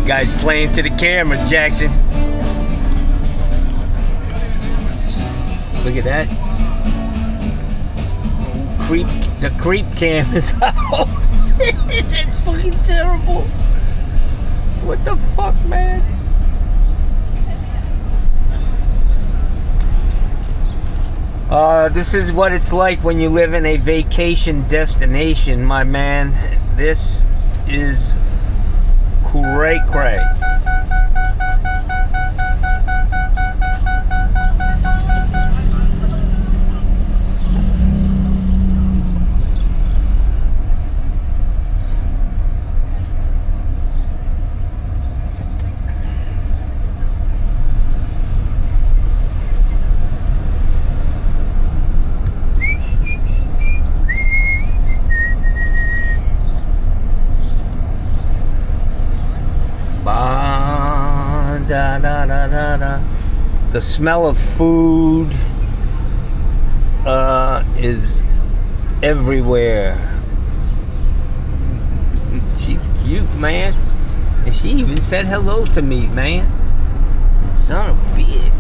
Guy's playing to the camera, Jackson. Look at that. The creep cam is out. That's fucking terrible. What the fuck, man? This is what it's like when you live in a vacation destination, my man. This is cray cray. Da, da, da, da, da. The smell of food is everywhere. She's cute, man. And she even said hello to me, man. Son of a bitch.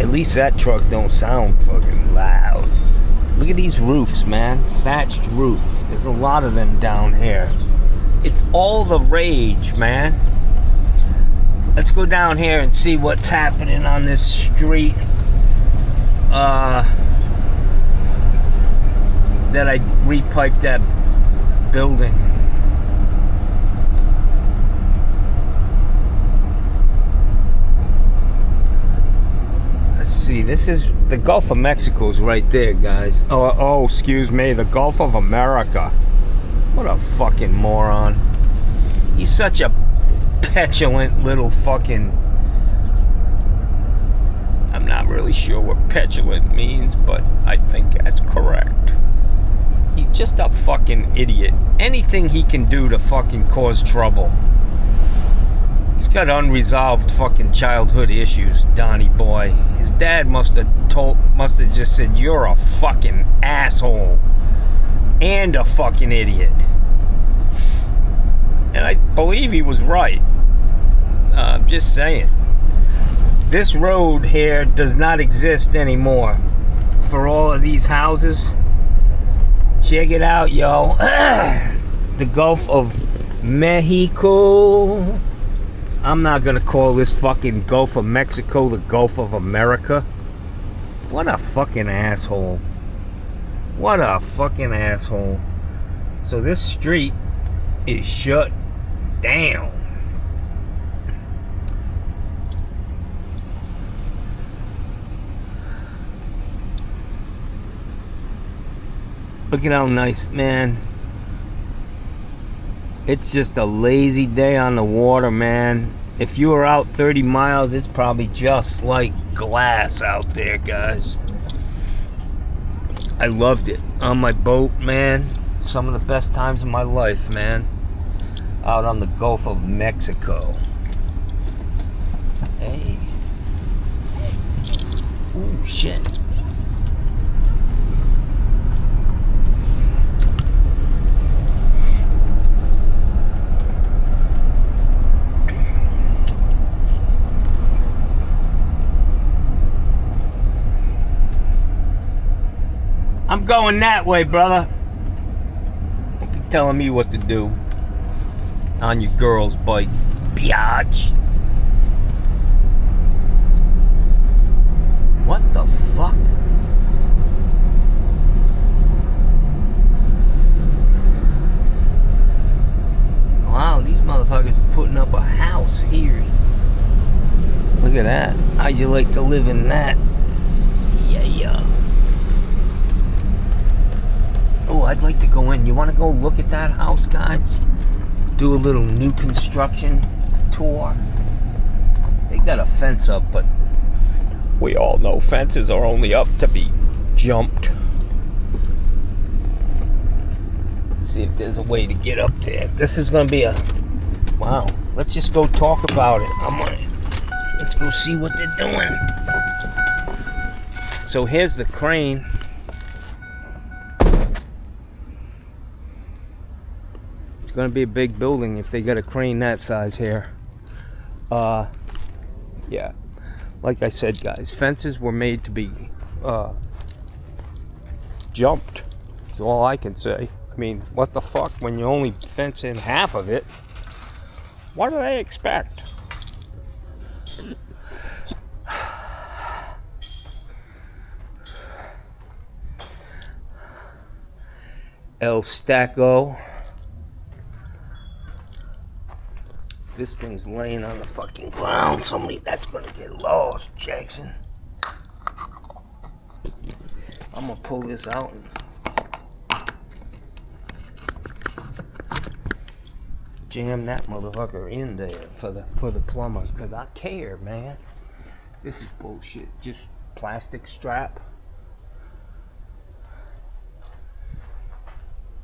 At least that truck don't sound fucking loud. Look at these roofs, man. Thatched roof. There's a lot of them down here. It's all the rage, man. Let's go down here and see what's happening on this street that I repiped that building. Let's see, this is the Gulf of Mexico's right there, guys. Oh, excuse me, the Gulf of America. What a fucking moron. He's such a petulant little fucking... I'm not really sure what petulant means, but I think that's correct. He's just a fucking idiot. Anything he can do to fucking cause trouble. He's got unresolved fucking childhood issues, Donnie boy. His dad must have just said, "You're a fucking asshole. And a fucking idiot." And I believe he was right. I'm just saying. This road here does not exist anymore. For all of these houses. Check it out, yo. The Gulf of Mexico. I'm not gonna call this fucking Gulf of Mexico the Gulf of America. What a fucking asshole. What a fucking asshole. So this street is shut down. Look at how nice, man. It's just a lazy day on the water, man. If you were out 30 miles, it's probably just like glass out there, guys. I loved it on my boat, man. Some of the best times of my life, man. Out on the Gulf of Mexico. Hey. Ooh, shit. I'm going that way, brother. Don't be telling me what to do on your girl's bike, biatch. What the fuck? Wow, these motherfuckers are putting up a house here. Look at that. How'd you like to live in that? Yeah. Oh, I'd like to go in. You want to go look at that house, guys? Do a little new construction tour. They got a fence up, but we all know fences are only up to be jumped. Let's see if there's a way to get up there. This is going to be a... Wow. Let's just go talk about it. Let's go see what they're doing. So here's the crane. It's gonna be a big building if they got a crane that size here. Yeah, like I said, guys, fences were made to be jumped. That's all I can say. I mean, what the fuck, when you only fence in half of it, what do they expect? El Stacco. This thing's laying on the fucking ground. Somebody that's gonna get lost, Jackson. I'm gonna pull this out and jam that motherfucker in there for the plumber, cause I care, man. This is bullshit. Just plastic strap.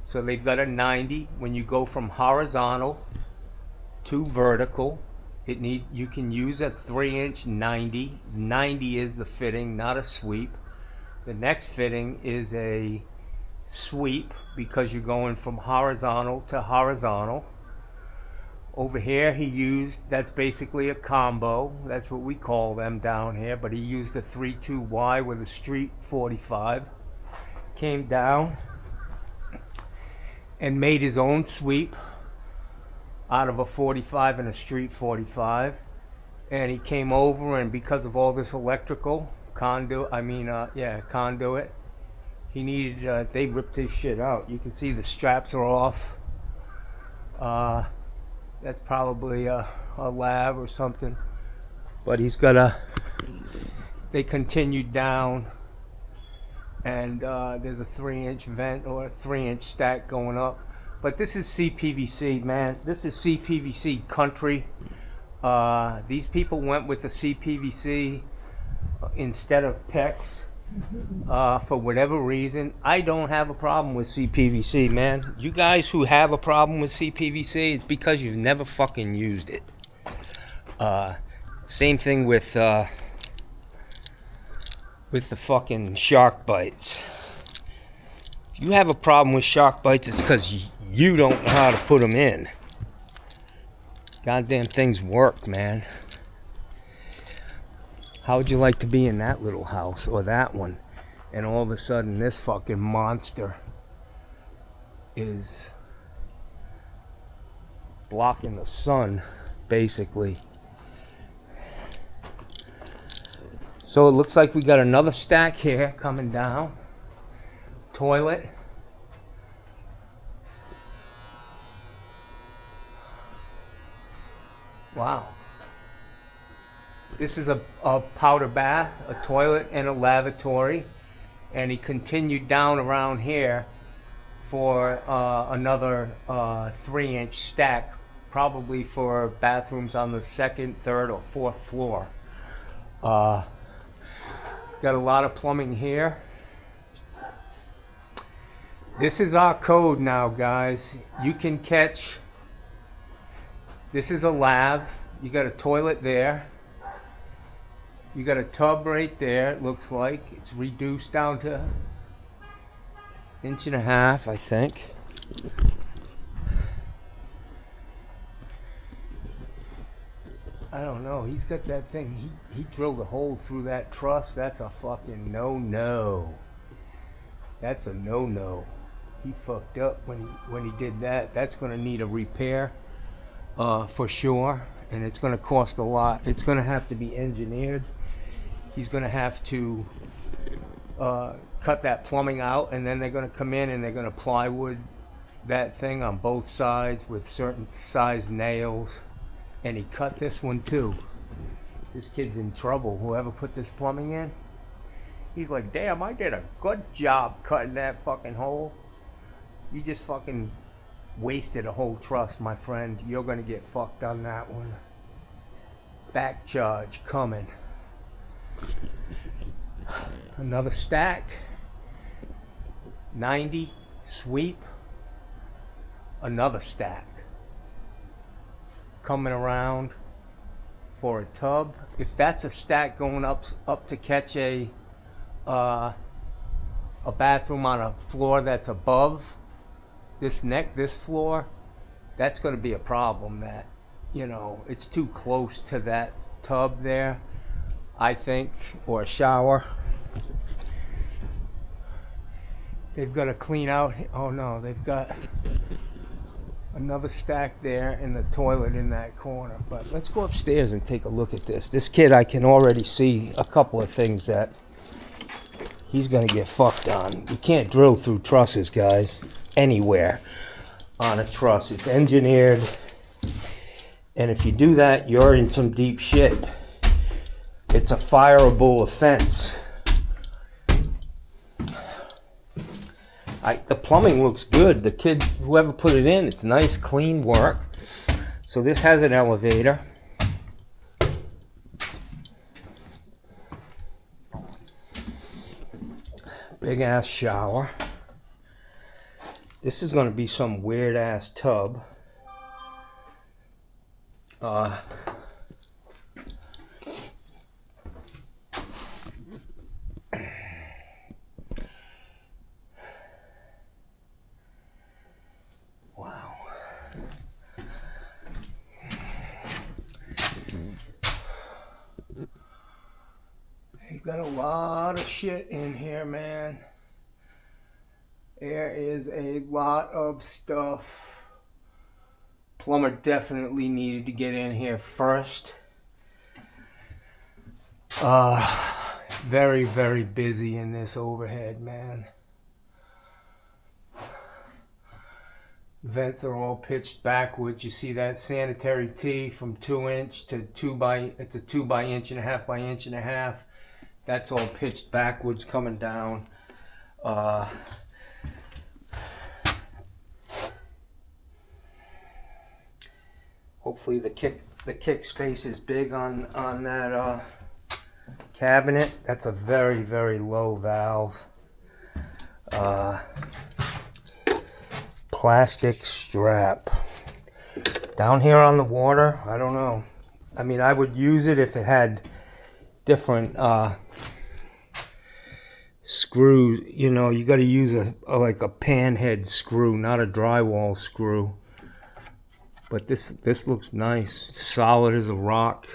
So they've got a 90. When you go from horizontal to vertical, you can use a 3-inch 90. 90 is the fitting, not a sweep. The next fitting is a sweep because you're going from horizontal to horizontal. Over here that's basically a combo. That's what we call them down here, but he used a 3.2Y with a street 45. Came down and made his own sweep out of a 45 and a street 45. And he came over, and because of all this electrical conduit, he needed, they ripped his shit out. You can see the straps are off. That's probably a lab or something. But they continued down, and there's a 3-inch vent or a 3-inch stack going up. But this is CPVC, man. This is CPVC country. These people went with the CPVC instead of PEX for whatever reason. I don't have a problem with CPVC, man. You guys who have a problem with CPVC, it's because you've never fucking used it. Same thing with the fucking shark bites. If you have a problem with shark bites, it's because you don't know how to put them in. Goddamn things work, man. How would you like to be in that little house or that one, and all of a sudden this fucking monster is blocking the sun, basically? So it looks like we got another stack here coming down. Toilet. Wow. This is a powder bath, a toilet, and a lavatory. And he continued down around here for another 3-inch stack, probably for bathrooms on the 2nd, 3rd, or 4th floor. Got a lot of plumbing here. This is our code now, guys. You can catch. This is a lav. You got a toilet there. You got a tub right there, it looks like. It's reduced down to 1.5 inches, I think. I don't know. He's got that thing. He drilled a hole through that truss. That's a fucking no-no. That's a no-no. He fucked up when he did that. That's going to need a repair for sure, and it's going to cost a lot. It's going to have to be engineered. He's going to have to cut that plumbing out, and then they're going to come in and they're going to plywood that thing on both sides with certain size nails. And he cut this one too. This kid's in trouble. Whoever put this plumbing in, he's like, damn, I did a good job cutting that fucking hole. You just fucking wasted a whole truss, my friend. You're going to get fucked on that one. Back charge coming. Another stack. 90 sweep. Another stack coming around for a tub. If that's a stack going up to catch a bathroom on a floor that's above this floor, that's going to be a problem. That, you know, it's too close to that tub there, I think, or a shower. They've got to clean out. Oh no, they've got another stack there in the toilet in that corner. But let's go upstairs and take a look at this. This kid, I can already see a couple of things that he's going to get fucked on. You can't drill through trusses, guys, anywhere on a truss. It's engineered. And if you do that, you're in some deep shit. It's a fireable offense. The plumbing looks good. The kid, whoever put it in, it's nice, clean work. So this has an elevator. Big ass shower. This is going to be some weird ass tub. You've got a lot of shit in here, man. There is a lot of stuff. Plumber definitely needed to get in here first. Very, very busy in this overhead, man. Vents are all pitched backwards. You see that sanitary tee from 2 inch to it's a 2 by 1.5 by 1.5. That's all pitched backwards coming down. Hopefully the kick space is big on that cabinet. That's a very, very low valve. Plastic strap. Down here on the water, I don't know. I mean, I would use it if it had different screw. You know, you got to use like a pan head screw, not a drywall screw. But this looks nice. It's solid as a rock.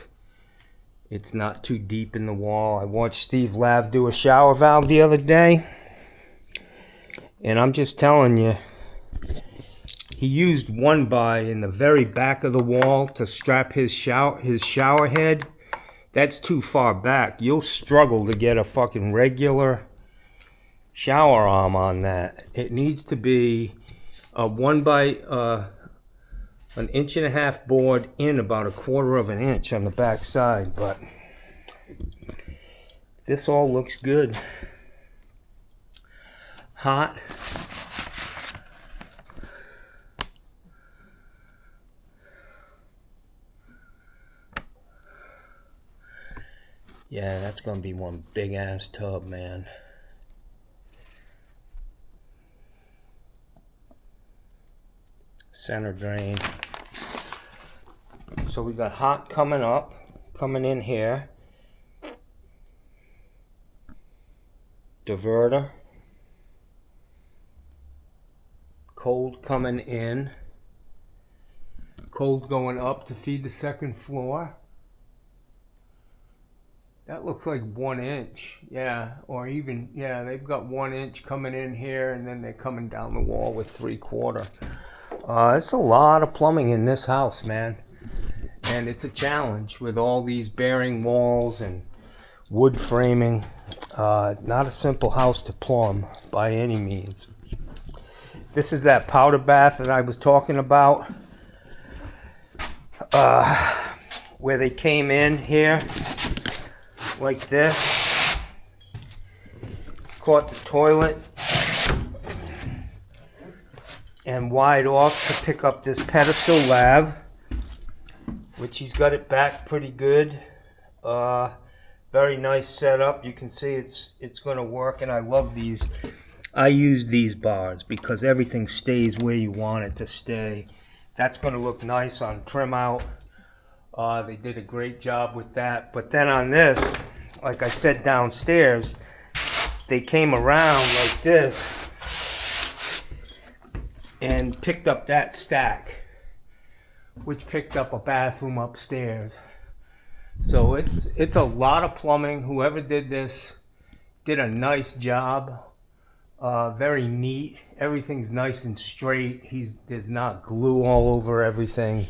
It's not too deep in the wall. I watched Steve Lav do a shower valve the other day, and I'm just telling you, he used 1 by in the very back of the wall to strap his shower head. That's too far back. You'll struggle to get a fucking regular shower arm on that. It needs to be a 1 by 1.5 inch board in about 1/4 inch on the back side. But this all looks good. Hot. Yeah, that's gonna be one big ass tub, man. Center drain. So we got hot coming in here. Diverter. Cold coming in. Cold going up to feed the second floor. That looks like 1 inch, yeah, or even, yeah, they've got 1 inch coming in here, and then they're coming down the wall with 3/4. It's a lot of plumbing in this house, man, and it's a challenge with all these bearing walls and wood framing. Not a simple house to plumb by any means. This is that powder bath that I was talking about, where they came in here like this, caught the toilet, and wide off to pick up this pedestal lav, which he's got it back pretty good. Very nice setup. You can see it's going to work, and I love these. I use these bars because everything stays where you want it to stay. That's going to look nice on trim out. They did a great job with that. But then on this, like I said downstairs, they came around like this and picked up that stack. which picked up a bathroom upstairs. So it's a lot of plumbing. Whoever did this did a nice job. Very neat. Everything's nice and straight. There's not glue all over everything.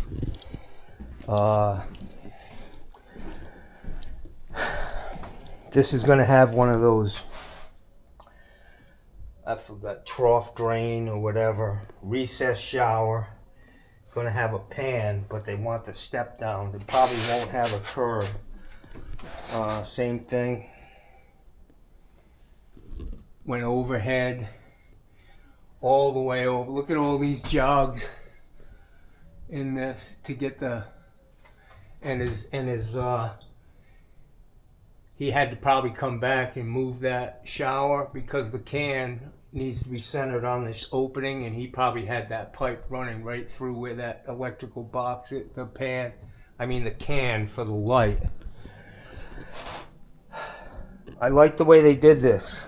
This is going to have one of those, I forgot, trough drain or whatever, recessed shower. Going to have a pan, but they want the step down. They probably won't have a curb. Same thing. Went overhead, all the way over. Look at all these jogs in this to get the, he had to probably come back and move that shower because the can needs to be centered on this opening, and he probably had that pipe running right through where that electrical box is, the can for the light. I like the way they did this.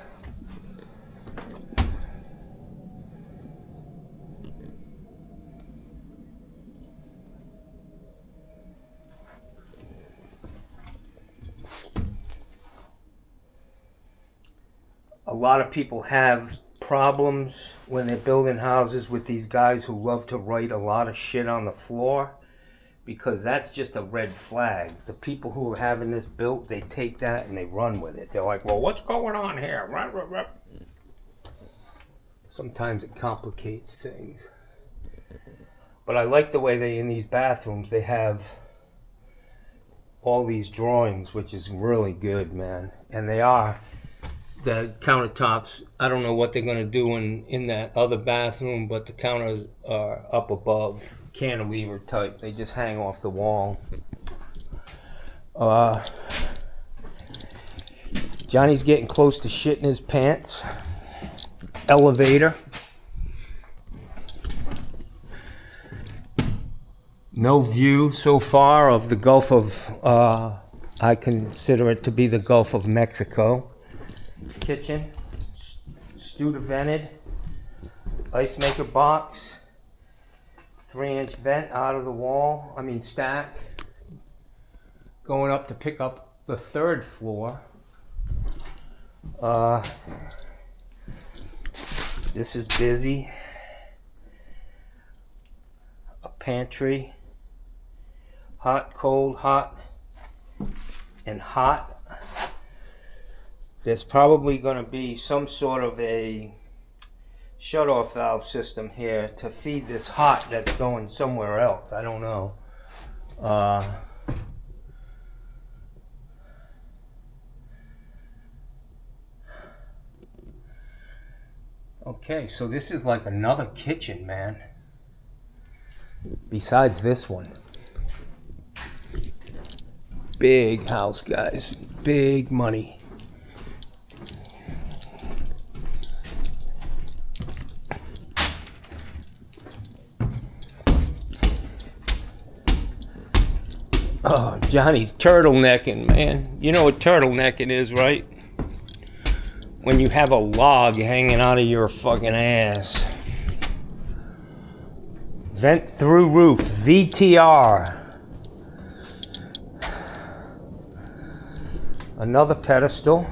A lot of people have problems when they're building houses with these guys who love to write a lot of shit on the floor, because that's just a red flag. The people who are having this built, they take that and they run with it. They're like, well, what's going on here? Sometimes it complicates things. But I like the way they, in these bathrooms, they have all these drawings, which is really good, man. And they are. The countertops, I don't know what they're going to do in that other bathroom, but the counters are up above, cantilever type. They just hang off the wall. Johnny's getting close to shitting his pants. Elevator. No view so far of the Gulf of, I consider it to be the Gulf of Mexico. Kitchen, Studevented, ice maker box, 3-inch vent out of the wall, stack, going up to pick up the third floor. This is busy. A pantry, hot, cold, hot, and hot. There's probably going to be some sort of a shut-off valve system here to feed this hot that's going somewhere else. I don't know. Okay, so this is like another kitchen, man. Besides this one. Big house, guys. Big money. Oh, Johnny's turtlenecking, man. You know what turtlenecking is, right? When you have a log hanging out of your fucking ass. Vent through roof, VTR. Another pedestal.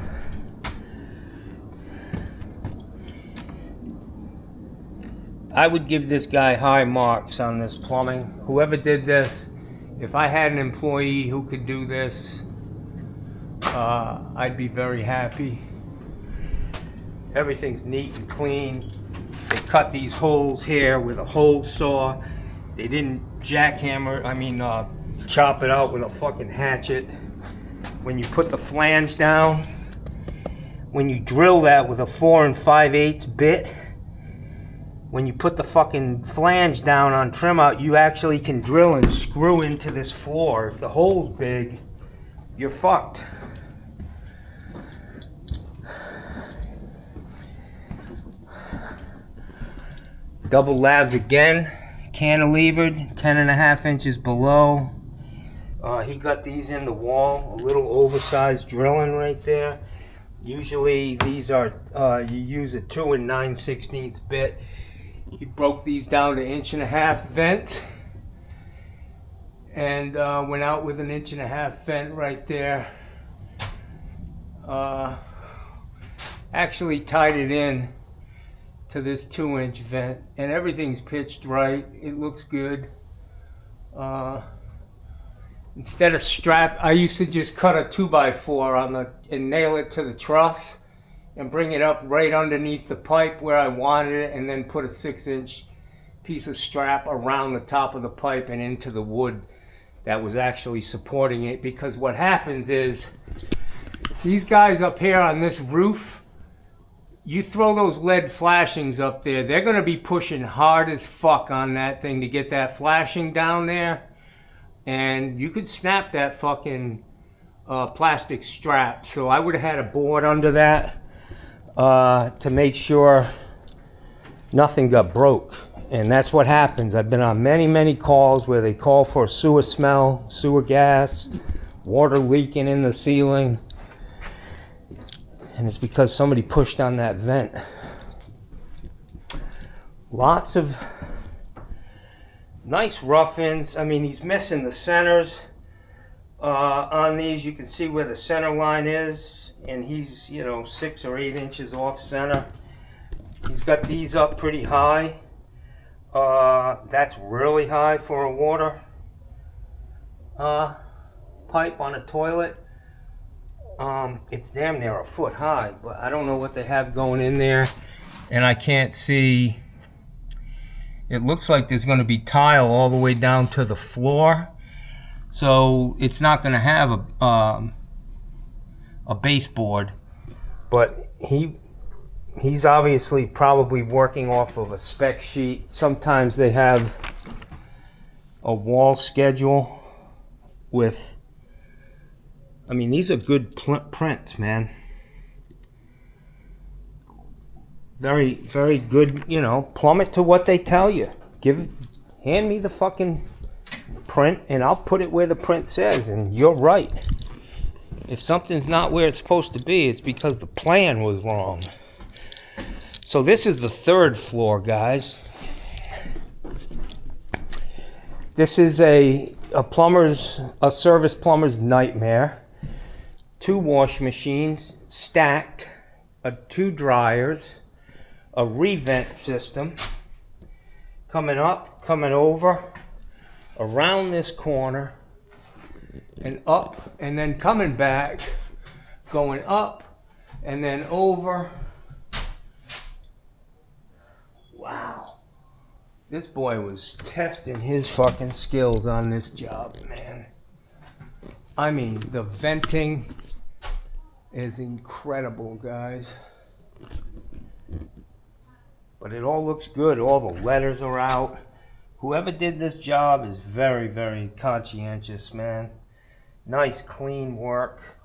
I would give this guy high marks on this plumbing. Whoever did this, if I had an employee who could do this, I'd be very happy. Everything's neat and clean. They cut these holes here with a hole saw. They didn't chop it out with a fucking hatchet. When you put the flange down, when you drill that with a 4 5/8 bit, when you put the fucking flange down on trim out, you actually can drill and screw into this floor. If the hole's big, you're fucked. Double labs again, cantilevered, 10.5 inches below. He got these in the wall, a little oversized drilling right there. Usually these are, you use a 2 9/16 bit. He broke these down to 1.5 inch vents. and went out with an 1.5-inch vent right there. Actually tied it in to this 2-inch vent, and everything's pitched right. It looks good. Instead of strap, I used to just cut a 2x4 and nail it to the truss and bring it up right underneath the pipe where I wanted it, and then put a 6-inch piece of strap around the top of the pipe and into the wood that was actually supporting it. Because what happens is, these guys up here on this roof, you throw those lead flashings up there, they're going to be pushing hard as fuck on that thing to get that flashing down there. And you could snap that fucking plastic strap. So I would have had a board under that to make sure nothing got broke. And that's what happens. I've been on many calls where they call for a sewer smell, sewer gas, water leaking in the ceiling. And it's because somebody pushed on that vent. Lots of nice rough-ins. I mean, he's missing the centers on these. You can see where the center line is, and he's, 6 or 8 inches off center. He's got these up pretty high. That's really high for a water pipe on a toilet. It's damn near a foot high, but I don't know what they have going in there, and I can't see. It looks like there's going to be tile all the way down to the floor, so it's not going to have a baseboard. But he's obviously probably working off of a spec sheet. Sometimes they have a wall schedule with, I mean, these are good prints, man. Very, very good, plumb it to what they tell you. Hand me the fucking print and I'll put it where the print says, and you're right. If something's not where it's supposed to be, it's because the plan was wrong. So this is the 3rd floor, guys. This is a service plumber's nightmare. 2 wash machines stacked, 2 dryers, a revent system, coming up, coming over, around this corner, and up, and then coming back, going up, and then over. Wow. This boy was testing his fucking skills on this job, man. I mean, the venting is incredible, guys. But it all looks good. All the letters are out. Whoever did this job is very, very conscientious, man. Nice, clean work.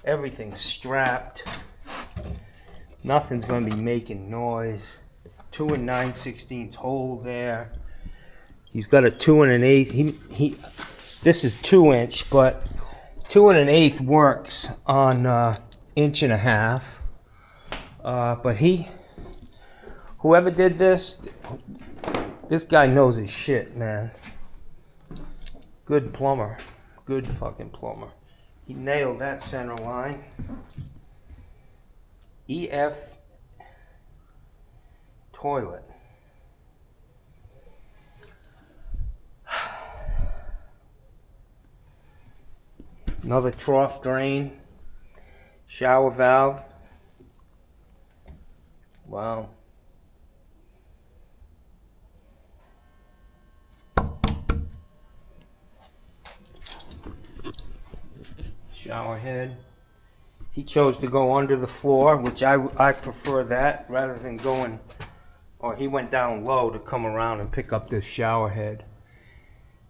Everything's strapped. Nothing's going to be making noise. 2 9/16 hole there. He's got a 2 1/8. This is 2-inch, but 2 1/8 works on 1.5 inches. But whoever did this guy knows his shit, man. Good plumber. Good fucking plumber. He nailed that center line. EF toilet. Another trough drain. Shower valve. Wow. Shower head. He chose to go under the floor, which I prefer that rather than going, or he went down low to come around and pick up this shower head.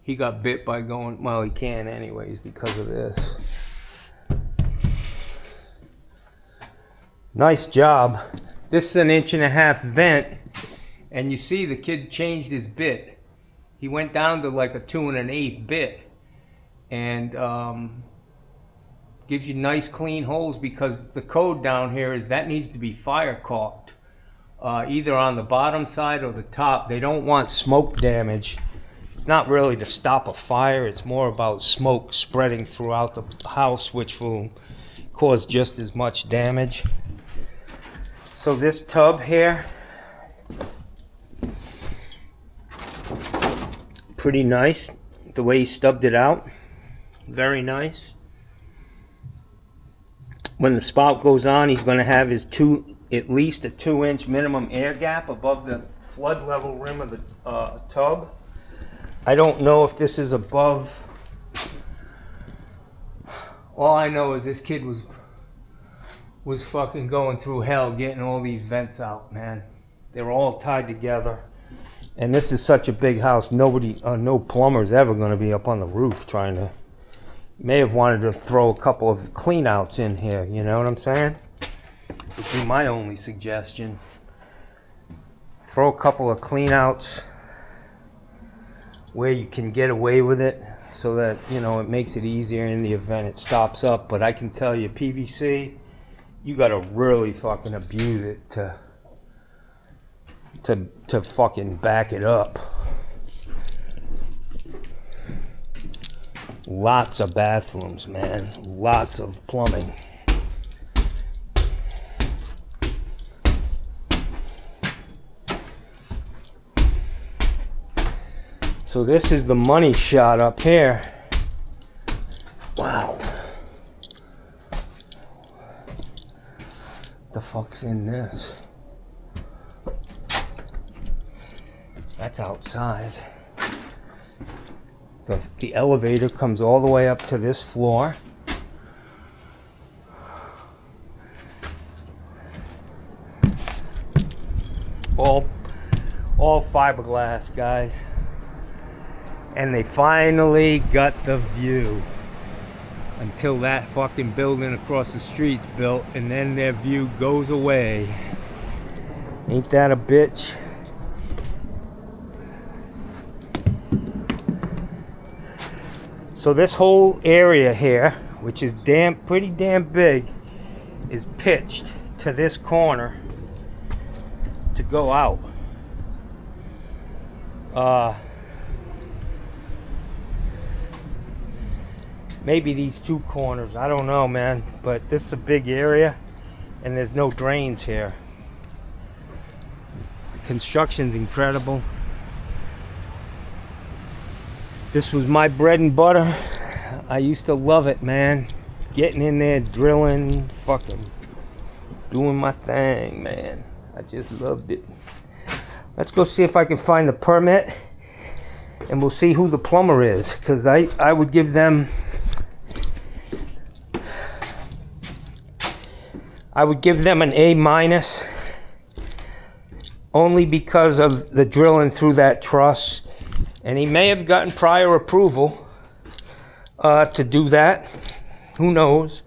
He got bit by going, well, he can anyways because of this. Nice job. This is an 1.5-inch vent, and you see the kid changed his bit. He went down to like a 2 1/8 bit, and gives you nice clean holes, because the code down here is that needs to be fire caulked, either on the bottom side or the top. They don't want smoke damage It's not really to stop a fire, it's more about smoke spreading throughout the house, which will cause just as much damage. So this tub here, pretty nice. The way he stubbed it out, very nice. When the spout goes on, he's going to have his at least a 2-inch minimum air gap above the flood level rim of the tub. I don't know if this is above. All I know is this kid was fucking going through hell getting all these vents out, man. They're all tied together. And this is such a big house, no plumber's ever going to be up on the roof trying to. May have wanted to throw a couple of clean outs in here, you know what I'm saying? Would be my only suggestion. Throw a couple of clean outs where you can get away with it so that, you know, it makes it easier in the event it stops up. But I can tell you, PVC, you got to really fucking abuse it to fucking back it up. Lots of bathrooms, man. Lots of plumbing. So this is the money shot up here. Wow. The fuck's in this? That's outside. The elevator comes all the way up to this floor. All fiberglass, guys. And they finally got the view. Until that fucking building across the street's built, and then their view goes away. Ain't that a bitch? So this whole area here, which is pretty damn big, is pitched to this corner to go out. Maybe these two corners, I don't know, man, but this is a big area and there's no drains here. The construction's incredible. This was my bread and butter. I used to love it, man. Getting in there, drilling, fucking doing my thing, man. I just loved it. Let's go see if I can find the permit and we'll see who the plumber is, because I would give them an A-, only because of the drilling through that truss. And he may have gotten prior approval to do that. Who knows?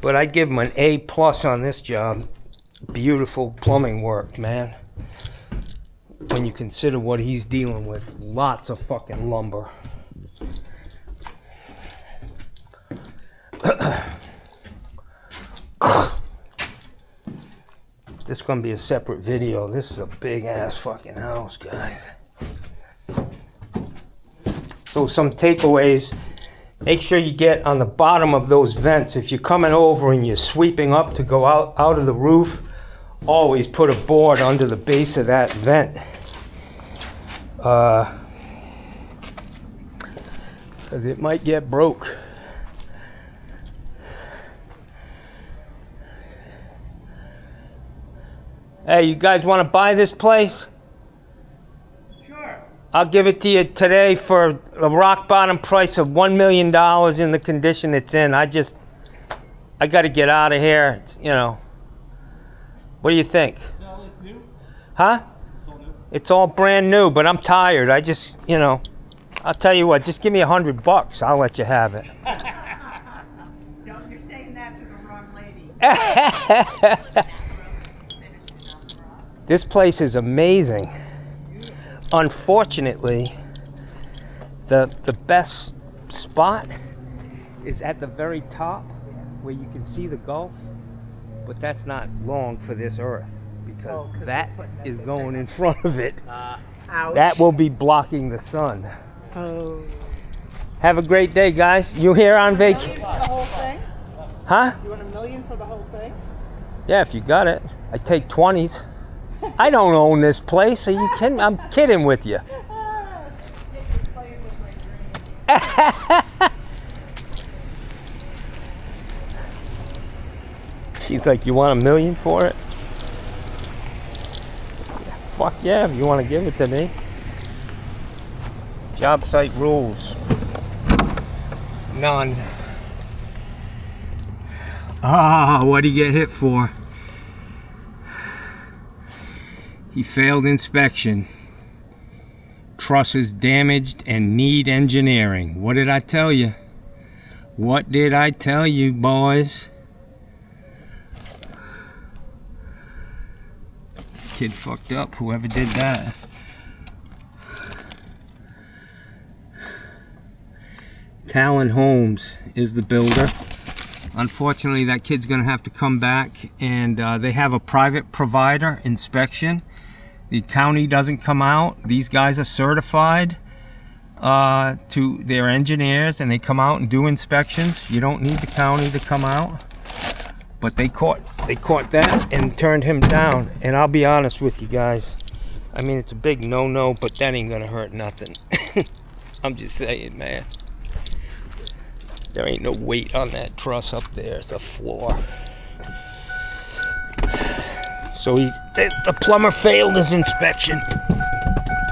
But I'd give him an A+ on this job. Beautiful plumbing work, man. When you consider what he's dealing with. Lots of fucking lumber. This is going to be a separate video. This is a big ass fucking house, guys. So some takeaways. Make sure you get on the bottom of those vents. If you're coming over and you're sweeping up to go out of the roof, always put a board under the base of that vent. Because it might get broke. Hey, you guys want to buy this place? Sure. I'll give it to you today for a rock bottom price of $1 million in the condition it's in. I got to get out of here. It's, you know. What do you think? Is all this new? Huh? Is this all new? It's all brand new, but I'm tired. I just, you know, I'll tell you what, just give me $100. I'll let you have it. No, you're saying that to the wrong lady. This place is amazing. Unfortunately, the best spot is at the very top where you can see the Gulf, but that's not long for this earth. because Oh, 'cause that they're putting that is in going in front of it. Ouch. That will be blocking the sun. Oh. Have a great day, guys. You here on $1 million vacation? for the whole thing? Huh? You want $1 million for the whole thing? Yeah, if you got it. I take 20s. I don't own this place. Are you kidding? I'm kidding with you. You're playing with my dreams. She's like, you want $1 million for it? Fuck yeah, if you want to give it to me. Job site rules. None. Ah, what'd he get hit for? He failed inspection. Trusses damaged and need engineering. What did I tell you? What did I tell you, boys? Kid fucked up, whoever did that. Talon Homes is the builder. Unfortunately, that kid's gonna have to come back, and they have a private provider inspection. The county doesn't come out. These guys are certified to their engineers, and they come out and do inspections. You don't need the county to come out. But they caught that and turned him down. And I'll be honest with you guys. I mean, it's a big no-no, but that ain't gonna hurt nothing. I'm just saying, man. There ain't no weight on that truss up there. It's a floor. So the plumber failed his inspection.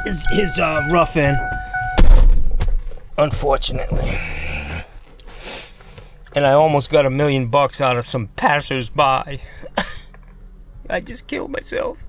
His rough end. Unfortunately. And I almost got $1 million out of some passers-by. I just killed myself.